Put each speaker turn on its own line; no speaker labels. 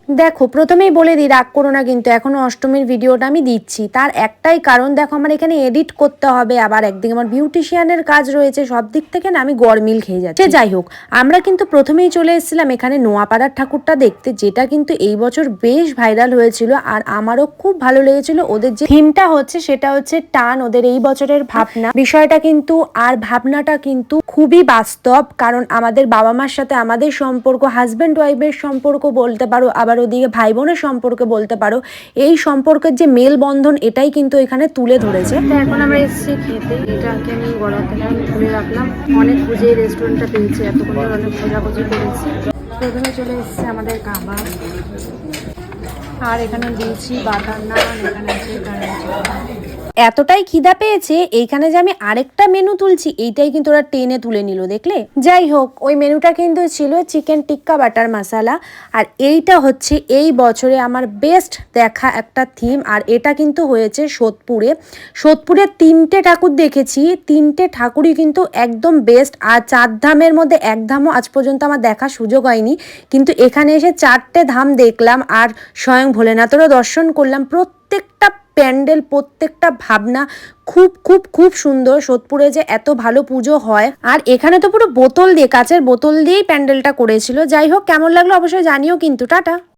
দেখো প্রথমেই বলে দিই, রাগ করো না কিন্তু এখনো অষ্টমীর ভিডিওটা আমি দিচ্ছি। তার একটাই কারণ, দেখো আমার এখানে এডিট করতে হবে, আবার একদিকে আমার বিউটিশিয়ানের কাজ রয়েছে, সব দিক থেকে না আমি গরমিল খেয়ে যাচ্ছি। যাই হোক, আমরা কিন্তু প্রথমেই চলে এসেছিলাম এখানে নোয়াপাড়ার ঠাকুরটা দেখতে, যেটা কিন্তু এই বছর বেশ ভাইরাল হয়েছিল। আর আমারও খুব ভালো লেগেছিল। ওদের যে থিমটা হচ্ছে সেটা হচ্ছে টান, ওদের এই বছরের ভাবনা বিষয়টা কিন্তু, আর ভাবনাটা কিন্তু খুবই বাস্তব। কারণ আমাদের বাবা মার সাথে আমাদের সম্পর্ক, হাজব্যান্ড ওয়াইফের সম্পর্ক বলতে পারো, আবার ওদিকে ভাই বোনের সম্পর্কে বলতে পারো, এই সম্পর্কের যে মেলবন্ধন এটাই কিন্তু এখানে তুলে ধরেছে। এখন আমরা এসেছি খেতে, এটাকে আমি গলাতে খুলে রাখলাম। অনেক খুঁজে এই রেস্টুরেন্টটা পেয়েছি, এতক্ষণ অনেক খোঁজাখুঁজি করেছি। প্রথমে চলে এসেছে আমাদের কাবাব, আর এখানে দিয়েছি বাটার নান, এখানে আছে এতটাই খিদা পেয়েছে এইখানে যে আমি আরেকটা মেনু তুলছি, এইটাই কিন্তু ওরা টেনে তুলে নিল, দেখলে। যাই হোক, ওই মেনুটা কিন্তু ছিল চিকেন টিক্কা বাটার মশালা। আর এইটা হচ্ছে এই বছরে আমার বেস্ট দেখা একটা থিম। আর এটা কিন্তু হয়েছে সোদপুরে। সোদপুরে 3টে ঠাকুর দেখেছি, 3টে ঠাকুরই কিন্তু একদম বেস্ট। আর 4 ধামের মধ্যে 1 ধামও আজ পর্যন্ত আমার দেখার সুযোগ হয়নি, কিন্তু এখানে এসে 4টে ধাম দেখলাম। আর স্বয়ং ভোলেনাথেরও দর্শন করলাম। প্রত্যেকটা প্যান্ডেল, প্রত্যেকটা ভাবনা খুব খুব খুব সুন্দর। সোদপুরে যে এত ভালো পুজো হয়, আর এখানে তো পুরো বোতল দিয়ে, কাচের বোতল দিয়েই প্যান্ডেলটা করেছিল। যাই হোক, কেমন লাগলো অবশ্যই জানিও কিন্তু। টাটা।